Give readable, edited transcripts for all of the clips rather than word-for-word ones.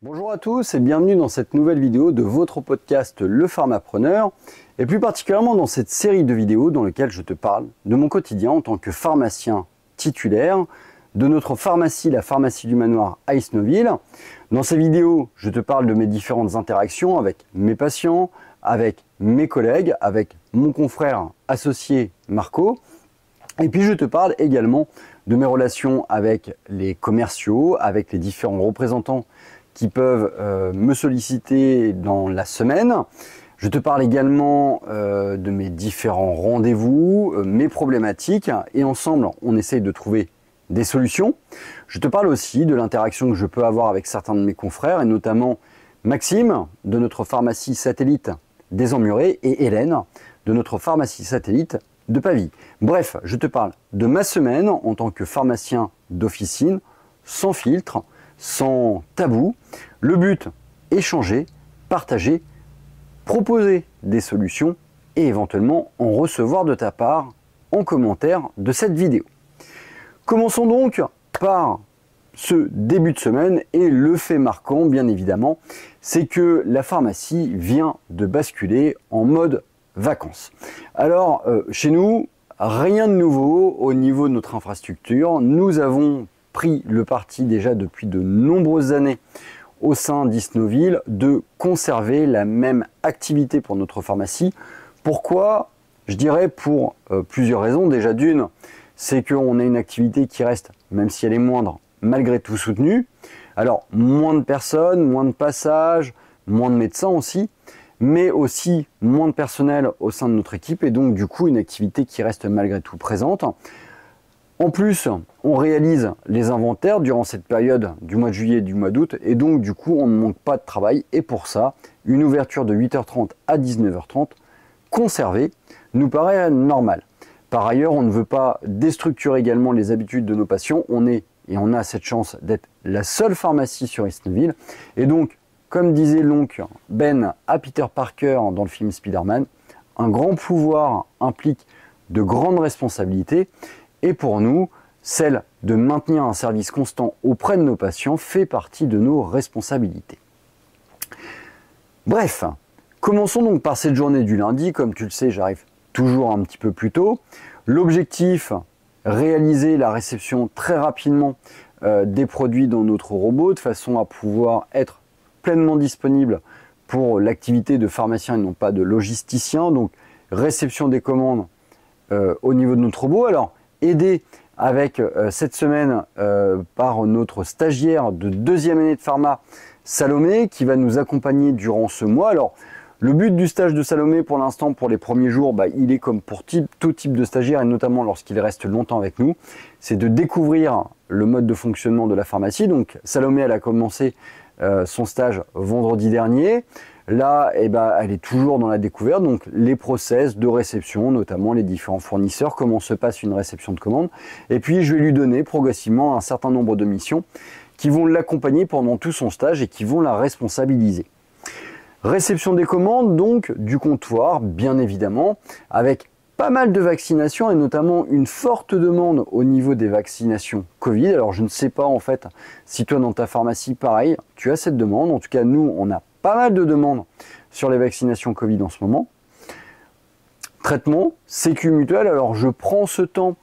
Bonjour à tous et bienvenue dans cette nouvelle vidéo de votre podcast Le Pharmapreneur et plus particulièrement dans cette série de vidéos dans lesquelles je te parle de mon quotidien en tant que pharmacien titulaire de notre pharmacie, la pharmacie du manoir à Isnoville. Dans ces vidéos, je te parle de mes différentes interactions avec mes patients, avec mes collègues, avec mon confrère associé Marco. Et puis je te parle également de mes relations avec les commerciaux, avec les différents représentants qui peuvent me solliciter dans la semaine. Je te parle également de mes différents rendez-vous, mes problématiques, et ensemble, on essaye de trouver des solutions. Je te parle aussi de l'interaction que je peux avoir avec certains de mes confrères, et notamment Maxime, de notre pharmacie satellite des Emmurés, et Hélène, de notre pharmacie satellite de Pavie. Bref, je te parle de ma semaine en tant que pharmacien d'officine, sans filtre, sans tabou. Le but, échanger, partager, proposer des solutions et éventuellement en recevoir de ta part en commentaire de cette vidéo. Commençons donc par ce début de semaine et le fait marquant, bien évidemment, c'est que la pharmacie vient de basculer en mode vacances. Alors, chez nous, rien de nouveau au niveau de notre infrastructure. Nous avons pris le parti déjà depuis de nombreuses années au sein d'Isnoville de conserver la même activité pour notre pharmacie. Pourquoi? Je dirais pour plusieurs raisons. Déjà d'une, c'est qu'on a une activité qui reste, même si elle est moindre, malgré tout soutenue. Alors moins de personnes, moins de passages, moins de médecins aussi, mais aussi moins de personnel au sein de notre équipe et donc du coup une activité qui reste malgré tout présente. En plus, on réalise les inventaires durant cette période du mois de juillet et du mois d'août et donc du coup on ne manque pas de travail et pour ça, une ouverture de 8h30 à 19h30 conservée nous paraît normale. Par ailleurs, on ne veut pas déstructurer également les habitudes de nos patients. On est et on a cette chance d'être la seule pharmacie sur Isnoville et donc, comme disait l'oncle Ben à Peter Parker dans le film Spider-Man, un grand pouvoir implique de grandes responsabilités. Et pour nous, celle de maintenir un service constant auprès de nos patients fait partie de nos responsabilités. Bref, commençons donc par cette journée du lundi. Comme tu le sais, j'arrive toujours un petit peu plus tôt. L'objectif, réaliser la réception très rapidement des produits dans notre robot de façon à pouvoir être pleinement disponible pour l'activité de pharmacien et non pas de logisticien. Donc, réception des commandes au niveau de notre robot. Alors, aidé avec cette semaine par notre stagiaire de deuxième année de pharma, Salomé, qui va nous accompagner durant ce mois. Alors, le but du stage de Salomé pour l'instant, pour les premiers jours, il est comme pour tout type de stagiaire, et notamment lorsqu'il reste longtemps avec nous, c'est de découvrir le mode de fonctionnement de la pharmacie. Donc, Salomé, elle a commencé son stage vendredi dernier. Là, elle est toujours dans la découverte, donc les process de réception, notamment les différents fournisseurs, comment se passe une réception de commande. Et puis, je vais lui donner progressivement un certain nombre de missions qui vont l'accompagner pendant tout son stage et qui vont la responsabiliser. Réception des commandes, donc, du comptoir, bien évidemment, avec pas mal de vaccinations et notamment une forte demande au niveau des vaccinations Covid. Alors, je ne sais pas, en fait, si toi, dans ta pharmacie, pareil, tu as cette demande. En tout cas, nous, on a pas mal de demandes sur les vaccinations Covid en ce moment. Traitement, Sécu mutuelle. Alors je prends ce temps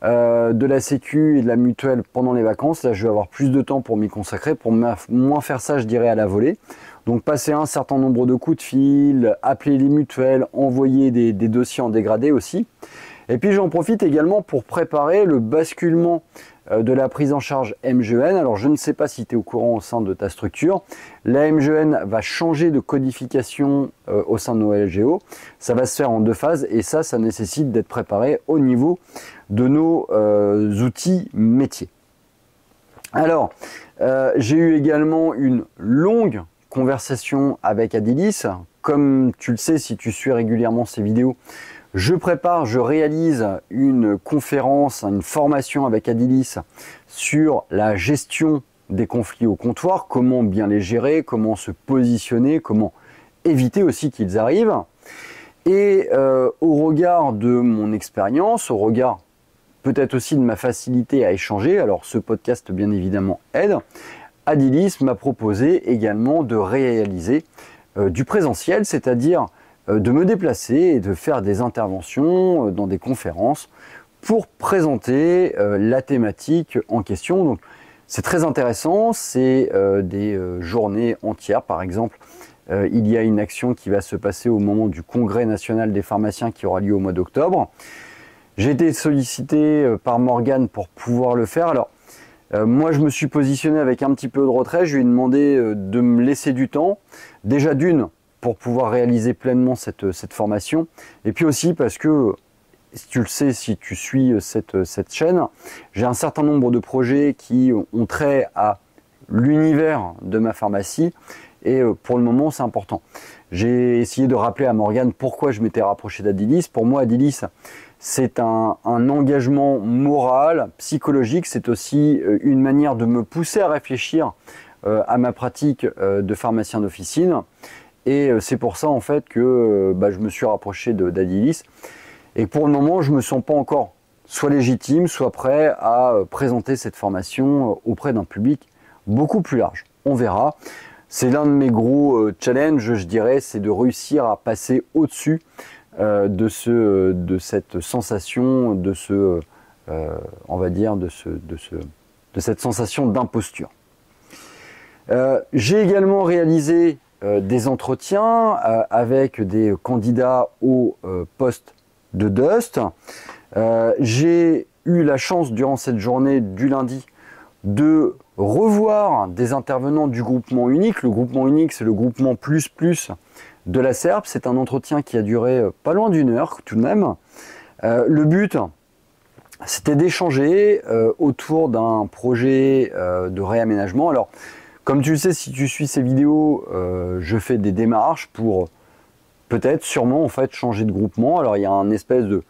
de la Sécu et de la mutuelle pendant les vacances. Là je vais avoir plus de temps pour m'y consacrer. Pour moins faire ça, je dirais à la volée. Donc passer un certain nombre de coups de fil, appeler les mutuelles, envoyer des dossiers en dégradé aussi. Et puis j'en profite également pour préparer le basculement de la prise en charge MGN. Alors je ne sais pas si tu es au courant au sein de ta structure. La MGN va changer de codification au sein de nos LGO. Ça va se faire en 2 phases et ça nécessite d'être préparé au niveau de nos outils métiers. Alors, j'ai eu également une longue conversation avec Adilis. Comme tu le sais, si tu suis régulièrement ces vidéos, je réalise une conférence, une formation avec Adilis sur la gestion des conflits au comptoir, comment bien les gérer, comment se positionner, comment éviter aussi qu'ils arrivent. Et au regard de mon expérience, au regard peut-être aussi de ma facilité à échanger, alors ce podcast bien évidemment aide, Adilis m'a proposé également de réaliser du présentiel, c'est-à-dire de me déplacer et de faire des interventions dans des conférences pour présenter la thématique en question. Donc, c'est très intéressant, c'est des journées entières. Par exemple, il y a une action qui va se passer au moment du Congrès national des pharmaciens qui aura lieu au mois d'octobre. J'ai été sollicité par Morgane pour pouvoir le faire. Alors, moi, je me suis positionné avec un petit peu de retrait. Je lui ai demandé de me laisser du temps. Déjà d'une, pour pouvoir réaliser pleinement cette formation. Et puis aussi parce que, si tu le sais, si tu suis cette chaîne, j'ai un certain nombre de projets qui ont trait à l'univers de ma pharmacie. Et pour le moment, c'est important. J'ai essayé de rappeler à Morgane pourquoi je m'étais rapproché d'Adilis. Pour moi, Adilis, c'est un engagement moral, psychologique. C'est aussi une manière de me pousser à réfléchir à ma pratique de pharmacien d'officine. Et c'est pour ça en fait que je me suis rapproché d'Adilis. Et pour le moment, je ne me sens pas encore soit légitime, soit prêt à présenter cette formation auprès d'un public beaucoup plus large. On verra. C'est l'un de mes gros challenges, je dirais, c'est de réussir à passer au-dessus de cette sensation, on va dire, de cette sensation d'imposture. J'ai également réalisé des entretiens avec des candidats au poste de Dust. J'ai eu la chance durant cette journée du lundi de revoir des intervenants du groupement unique. Le groupement unique, c'est le groupement plus de la SERP. C'est un entretien qui a duré pas loin d'une heure tout de même. Le but, c'était d'échanger autour d'un projet de réaménagement. Alors, comme tu le sais, si tu suis ces vidéos, je fais des démarches pour peut-être, sûrement, en fait, changer de groupement. Alors, il y a un espèce de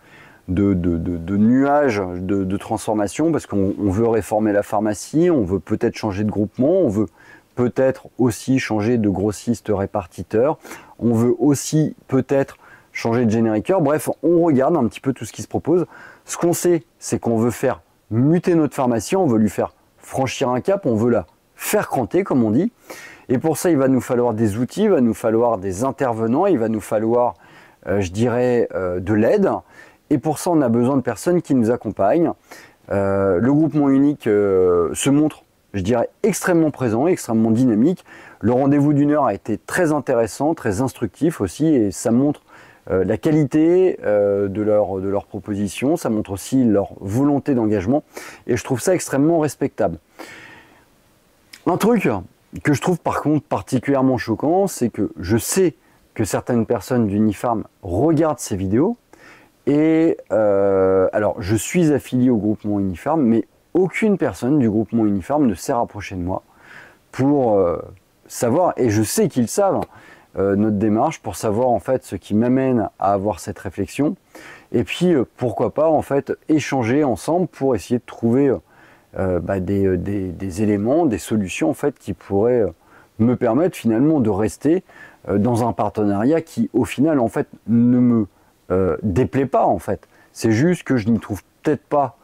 nuage de transformation parce qu'on veut réformer la pharmacie, on veut peut-être changer de groupement, on veut peut-être aussi changer de grossiste répartiteur, on veut aussi peut-être changer de génériqueur. Bref, on regarde un petit peu tout ce qui se propose. Ce qu'on sait, c'est qu'on veut faire muter notre pharmacie, on veut lui faire franchir un cap, on veut la faire cranter, comme on dit. Et pour ça, il va nous falloir des outils, il va nous falloir des intervenants, il va nous falloir, je dirais, de l'aide. Et pour ça, on a besoin de personnes qui nous accompagnent. Le groupement unique se montre, je dirais, extrêmement présent, extrêmement dynamique. Le rendez-vous d'une heure a été très intéressant, très instructif aussi, et ça montre la qualité de leur proposition, ça montre aussi leur volonté d'engagement, et je trouve ça extrêmement respectable. Un truc que je trouve par contre particulièrement choquant, c'est que je sais que certaines personnes d'Unifarm regardent ces vidéos, et alors je suis affilié au groupement Unifarm, mais aucune personne du groupement Unifarm ne s'est rapprochée de moi pour savoir, et je sais qu'ils savent notre démarche, pour savoir en fait ce qui m'amène à avoir cette réflexion, et puis pourquoi pas en fait échanger ensemble pour essayer de trouver des éléments, des solutions en fait qui pourraient me permettre finalement de rester dans un partenariat qui au final en fait ne me déplaît pas en fait. C'est juste que je n'y trouve peut-être pas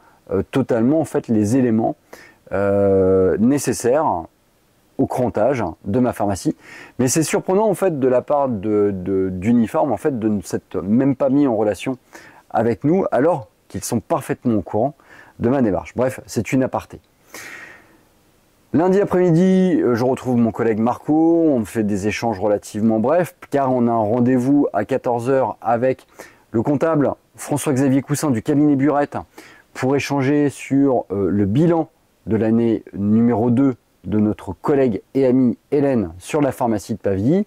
totalement en fait les éléments nécessaires au crantage de ma pharmacie. Mais c'est surprenant en fait de la part d'Unifarm en fait de ne s'être même pas mis en relation avec nous alors qu'ils sont parfaitement au courant de ma démarche. Bref, c'est une aparté. Lundi après-midi, je retrouve mon collègue Marco, on fait des échanges relativement brefs, car on a un rendez-vous à 14 h avec le comptable François-Xavier Coussin du cabinet Burette pour échanger sur le bilan de l'année numéro 2 de notre collègue et amie Hélène sur la pharmacie de Pavilly.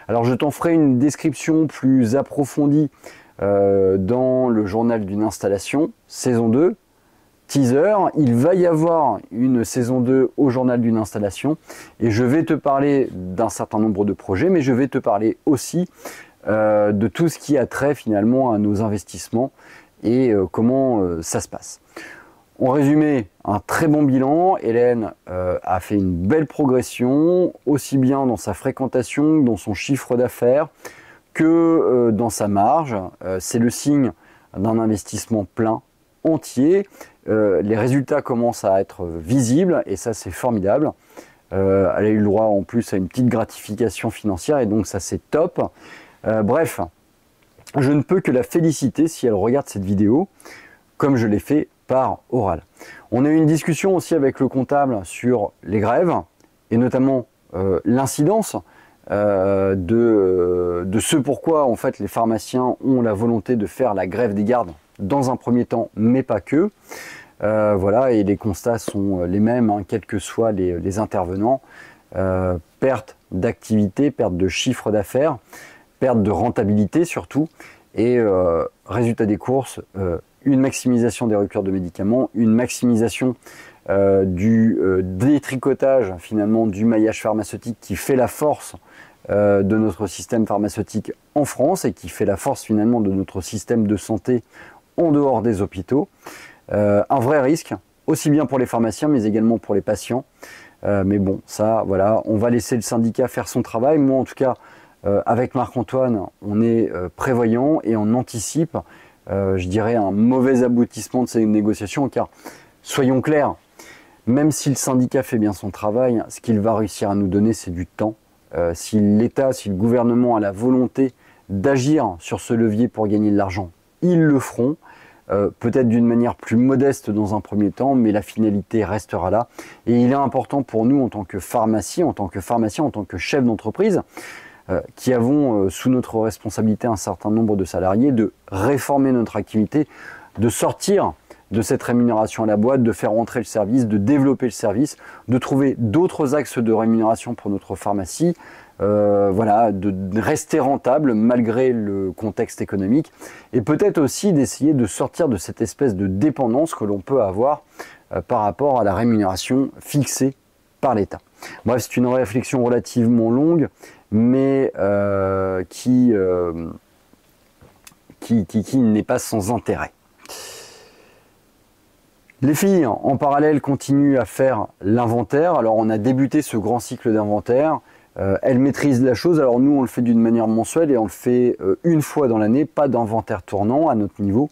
Alors je t'en ferai une description plus approfondie dans le journal d'une installation, saison 2, teaser. Il va y avoir une saison 2 au journal d'une installation et je vais te parler d'un certain nombre de projets, mais je vais te parler aussi de tout ce qui a trait finalement à nos investissements et comment ça se passe. En résumé, un très bon bilan. Hélène a fait une belle progression, aussi bien dans sa fréquentation, dans son chiffre d'affaires, que dans sa marge. C'est le signe d'un investissement plein, entier. Les résultats commencent à être visibles et ça c'est formidable. Elle a eu le droit en plus à une petite gratification financière et donc ça c'est top. Bref, je ne peux que la féliciter si elle regarde cette vidéo, comme je l'ai fait par oral. On a eu une discussion aussi avec le comptable sur les grèves, et notamment l'incidence de ce pourquoi en fait les pharmaciens ont la volonté de faire la grève des gardes dans un premier temps, mais pas que. Voilà, et les constats sont les mêmes, hein, quels que soient les intervenants. Perte d'activité, perte de chiffre d'affaires, perte de rentabilité surtout, et résultat des courses, une maximisation des ruptures de médicaments, une maximisation du détricotage finalement du maillage pharmaceutique qui fait la force de notre système pharmaceutique en France et qui fait la force finalement de notre système de santé en dehors des hôpitaux. Un vrai risque, aussi bien pour les pharmaciens mais également pour les patients. Mais bon, ça, voilà, on va laisser le syndicat faire son travail. Moi, en tout cas, avec Marc-Antoine, on est prévoyant et on anticipe, je dirais, un mauvais aboutissement de ces négociations, car, soyons clairs, même si le syndicat fait bien son travail, ce qu'il va réussir à nous donner, c'est du temps. Si l'État, si le gouvernement a la volonté d'agir sur ce levier pour gagner de l'argent, ils le feront. Peut-être d'une manière plus modeste dans un premier temps, mais la finalité restera là. Et il est important pour nous en tant que pharmacie, en tant que pharmacien, en tant que chef d'entreprise, qui avons sous notre responsabilité un certain nombre de salariés, de réformer notre activité, de sortir de cette rémunération à la boîte, de faire entrer le service, de développer le service, de trouver d'autres axes de rémunération pour notre pharmacie, voilà, de rester rentable malgré le contexte économique, et peut-être aussi d'essayer de sortir de cette espèce de dépendance que l'on peut avoir par rapport à la rémunération fixée par l'État. Bref, c'est une réflexion relativement longue, mais qui n'est pas sans intérêt. Les filles, en parallèle, continuent à faire l'inventaire. Alors, on a débuté ce grand cycle d'inventaire. Elles maîtrisent la chose. Alors, nous, on le fait d'une manière mensuelle et on le fait une fois dans l'année, pas d'inventaire tournant à notre niveau.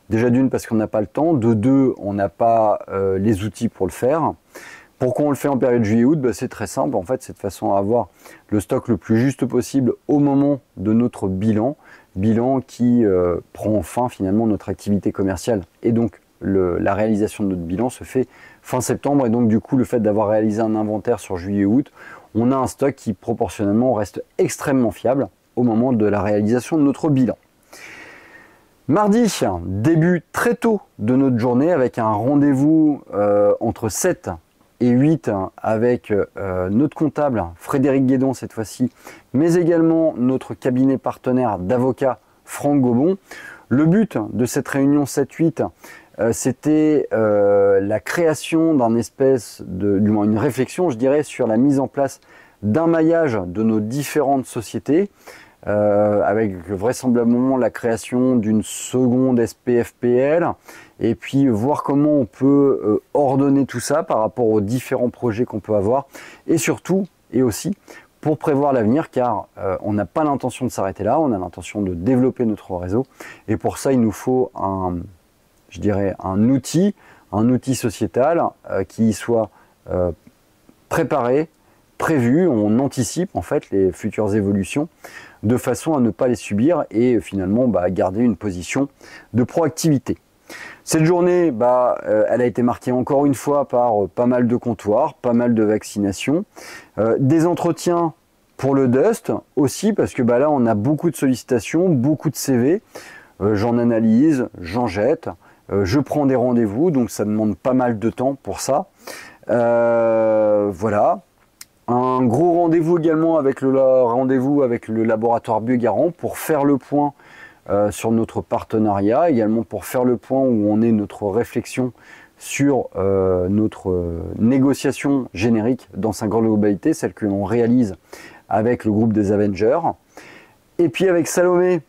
Déjà d'une, parce qu'on n'a pas le temps. De deux, on n'a pas les outils pour le faire. Pourquoi on le fait en période juillet-août? C'est très simple. En fait, c'est de façon à avoir le stock le plus juste possible au moment de notre bilan. Bilan qui prend fin, finalement, notre activité commerciale et donc la réalisation de notre bilan se fait fin septembre et donc du coup le fait d'avoir réalisé un inventaire sur juillet-août, on a un stock qui proportionnellement reste extrêmement fiable au moment de la réalisation de notre bilan. Mardi, début très tôt de notre journée avec un rendez-vous entre 7 et 8 avec notre comptable Frédéric Guédon cette fois-ci, mais également notre cabinet partenaire d'avocats Franck Gobon. Le but de cette réunion 7-8, c'était la création d'un espèce du moins une réflexion, je dirais, sur la mise en place d'un maillage de nos différentes sociétés, avec vraisemblablement la création d'une seconde SPFPL, et puis voir comment on peut ordonner tout ça par rapport aux différents projets qu'on peut avoir, et surtout, et aussi, pour prévoir l'avenir, car on n'a pas l'intention de s'arrêter là, on a l'intention de développer notre réseau, et pour ça, il nous faut je dirais un outil sociétal qui soit préparé, prévu, on anticipe en fait les futures évolutions de façon à ne pas les subir et finalement garder une position de proactivité. Cette journée, elle a été marquée encore une fois par pas mal de comptoirs, pas mal de vaccinations, des entretiens pour le Dust aussi parce que là on a beaucoup de sollicitations, beaucoup de CV, j'en analyse, j'en jette. Je prends des rendez-vous, donc ça demande pas mal de temps pour ça. Voilà. Un gros rendez-vous également avec le laboratoire Biogarant pour faire le point sur notre partenariat, également pour faire le point où on est notre réflexion sur notre négociation générique dans sa grande globalité, celle que l'on réalise avec le groupe des Avengers. Et puis avec Salomé,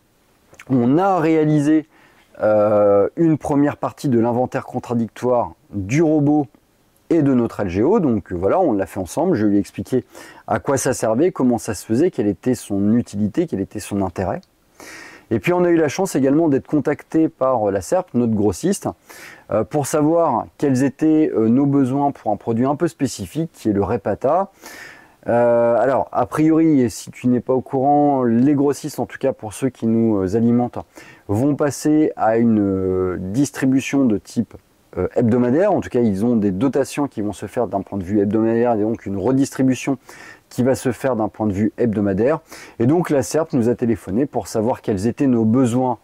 on a réalisé une première partie de l'inventaire contradictoire du robot et de notre LGO, donc voilà, on l'a fait ensemble, je lui ai expliqué à quoi ça servait, comment ça se faisait, quelle était son utilité, quel était son intérêt. Et puis on a eu la chance également d'être contacté par la SERP, notre grossiste, pour savoir quels étaient nos besoins pour un produit un peu spécifique qui est le Repata. Alors, a priori, et si tu n'es pas au courant, les grossistes, en tout cas pour ceux qui nous alimentent, vont passer à une distribution de type hebdomadaire. En tout cas, ils ont des dotations qui vont se faire d'un point de vue hebdomadaire et donc une redistribution qui va se faire d'un point de vue hebdomadaire. Et donc, la SERP nous a téléphoné pour savoir quels étaient nos besoins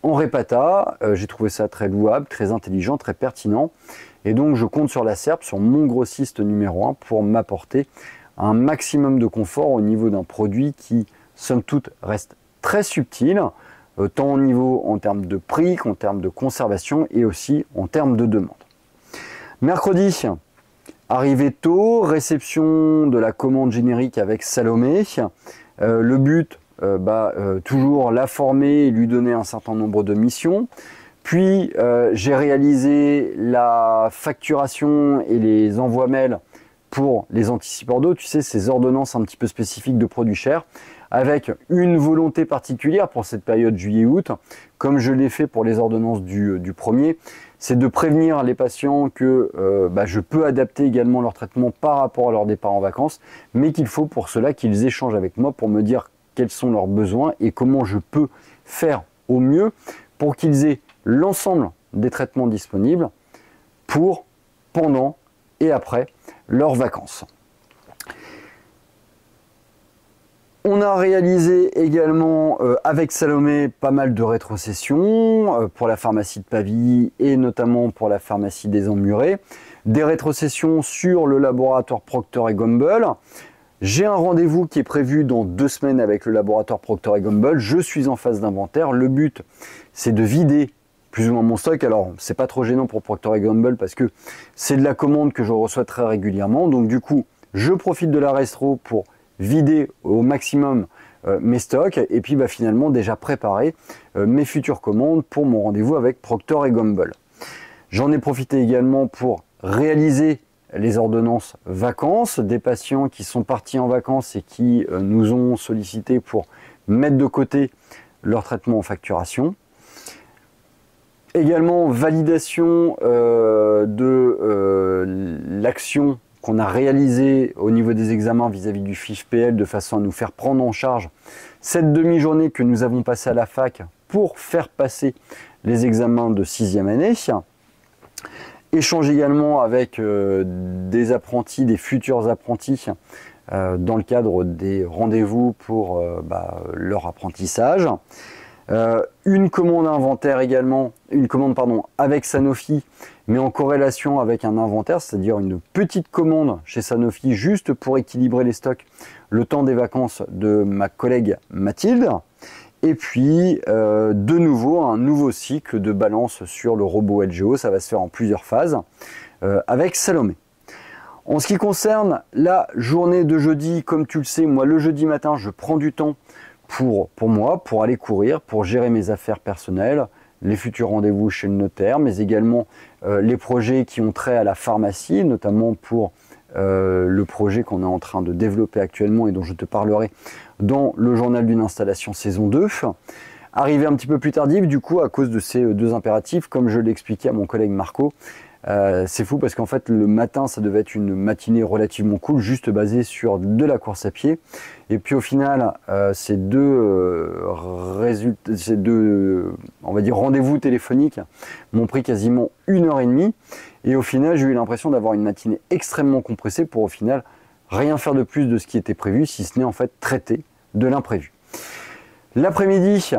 en Repata. J'ai trouvé ça très louable, très intelligent, très pertinent. Et donc, je compte sur la SERP, sur mon grossiste numéro 1 pour m'apporter un maximum de confort au niveau d'un produit qui, somme toute, reste très subtil, tant au niveau en termes de prix qu'en termes de conservation et aussi en termes de demande. Mercredi, arrivé tôt, réception de la commande générique avec Salomé. Le but, toujours la former et lui donner un certain nombre de missions. Puis, j'ai réalisé la facturation et les envois mails pour les anticipeurs d'eau, tu sais, ces ordonnances un petit peu spécifiques de produits chers, avec une volonté particulière pour cette période juillet-août, comme je l'ai fait pour les ordonnances du premier, c'est de prévenir les patients que je peux adapter également leur traitement par rapport à leur départ en vacances, mais qu'il faut pour cela qu'ils échangent avec moi pour me dire quels sont leurs besoins et comment je peux faire au mieux pour qu'ils aient l'ensemble des traitements disponibles pour, pendant et après leurs vacances. On a réalisé également avec Salomé pas mal de rétrocessions pour la pharmacie de Pavie et notamment pour la pharmacie des Emmurés. Des rétrocessions sur le laboratoire Procter & Gamble. J'ai un rendez-vous qui est prévu dans 2 semaines avec le laboratoire Procter & Gamble. Je suis en phase d'inventaire. Le but, c'est de vider plus ou moins mon stock. Alors, c'est pas trop gênant pour Procter & Gamble parce que c'est de la commande que je reçois très régulièrement. Donc, du coup, je profite de la restro pour vider au maximum mes stocks et puis finalement déjà préparer mes futures commandes pour mon rendez-vous avec Procter & Gamble. J'en ai profité également pour réaliser les ordonnances vacances des patients qui sont partis en vacances et qui nous ont sollicité pour mettre de côté leur traitement en facturation. Également validation de l'action qu'on a réalisée au niveau des examens vis-à-vis du FIFPL de façon à nous faire prendre en charge cette demi-journée que nous avons passée à la fac pour faire passer les examens de 6e année. Échange également avec des apprentis, des futurs apprentis dans le cadre des rendez-vous pour leur apprentissage. Une commande inventaire également, avec Sanofi, mais en corrélation avec un inventaire, c'est-à-dire une petite commande chez Sanofi juste pour équilibrer les stocks le temps des vacances de ma collègue Mathilde. Et puis, de nouveau, un nouveau cycle de balance sur le robot LGO, ça va se faire en plusieurs phases, avec Salomé. En ce qui concerne la journée de jeudi, comme tu le sais, moi le jeudi matin, je prends du temps pour moi, pour aller courir, pour gérer mes affaires personnelles, les futurs rendez-vous chez le notaire, mais également les projets qui ont trait à la pharmacie, notamment pour le projet qu'on est en train de développer actuellement et dont je te parlerai dans le journal d'une installation saison 2. Arrivé un petit peu plus tardif, du coup, à cause de ces 2 impératifs, comme je l'expliquais à mon collègue Marco, c'est fou parce qu'en fait le matin ça devait être une matinée relativement cool, juste basée sur de la course à pied, et puis au final ces deux on va dire rendez-vous téléphoniques m'ont pris quasiment 1h30 et au final j'ai eu l'impression d'avoir une matinée extrêmement compressée pour au final rien faire de plus de ce qui était prévu, si ce n'est en fait traiter de l'imprévu. L'après-midi,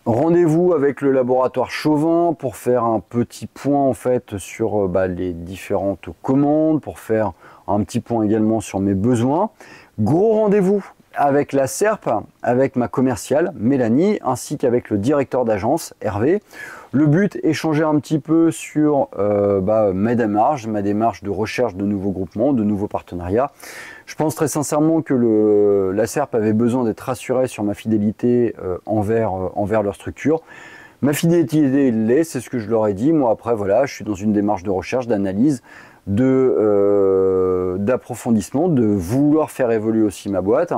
rendez-vous avec le laboratoire Chauvin pour faire un petit point en fait sur les différentes commandes, pour faire un petit point également sur mes besoins. Gros rendez-vous avec la SERP, avec ma commerciale Mélanie, ainsi qu'avec le directeur d'agence Hervé. Le but, échanger un petit peu sur ma démarche de recherche de nouveaux groupements, de nouveaux partenariats. Je pense très sincèrement que la SERP avait besoin d'être rassurée sur ma fidélité envers leur structure. Ma fidélité l'est, c'est ce que je leur ai dit. Moi après voilà, je suis dans une démarche de recherche, d'analyse, d'approfondissement, de vouloir faire évoluer aussi ma boîte.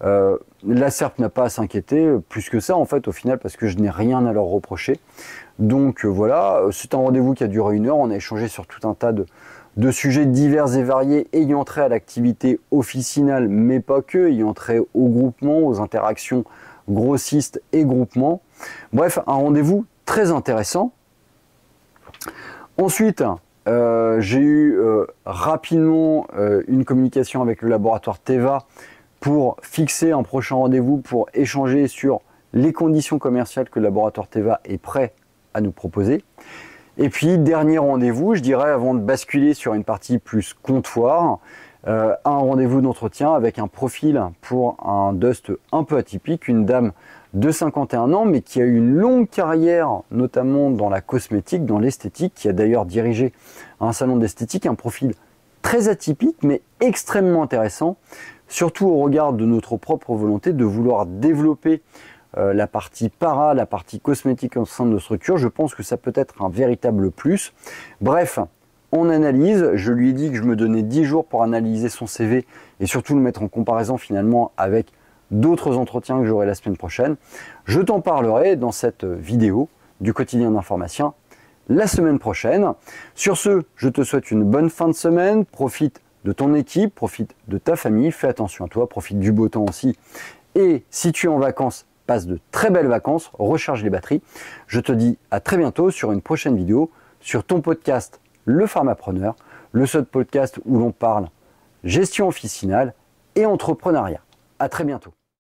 La SERP n'a pas à s'inquiéter, plus que ça en fait au final, parce que je n'ai rien à leur reprocher. Donc voilà, c'est un rendez-vous qui a duré 1 heure, on a échangé sur tout un tas de sujets divers et variés ayant trait à l'activité officinale, mais pas que, ayant trait au groupement, aux interactions grossistes et groupements. Bref, un rendez-vous très intéressant. Ensuite, j'ai eu rapidement une communication avec le laboratoire Teva pour fixer un prochain rendez-vous pour échanger sur les conditions commerciales que le laboratoire Teva est prêt à nous proposer. Et puis, dernier rendez-vous, je dirais, avant de basculer sur une partie plus comptoir, un rendez-vous d'entretien avec un profil pour un dust un peu atypique, une dame de 51 ans, mais qui a eu une longue carrière, notamment dans la cosmétique, dans l'esthétique, qui a d'ailleurs dirigé un salon d'esthétique, un profil très atypique, mais extrêmement intéressant, surtout au regard de notre propre volonté de vouloir développer la partie para, la partie cosmétique au sein de nos structures. Je pense que ça peut être un véritable plus. Bref, on analyse. Je lui ai dit que je me donnais 10 jours pour analyser son CV et surtout le mettre en comparaison finalement avec d'autres entretiens que j'aurai la semaine prochaine. Je t'en parlerai dans cette vidéo du quotidien d'un pharmacien la semaine prochaine. Sur ce, je te souhaite une bonne fin de semaine. Profite de ton équipe, profite de ta famille, fais attention à toi, profite du beau temps aussi. Et si tu es en vacances, passe de très belles vacances, recharge les batteries. Je te dis à très bientôt sur une prochaine vidéo sur ton podcast Le Pharmapreneur, le seul podcast où l'on parle gestion officinale et entrepreneuriat. À très bientôt.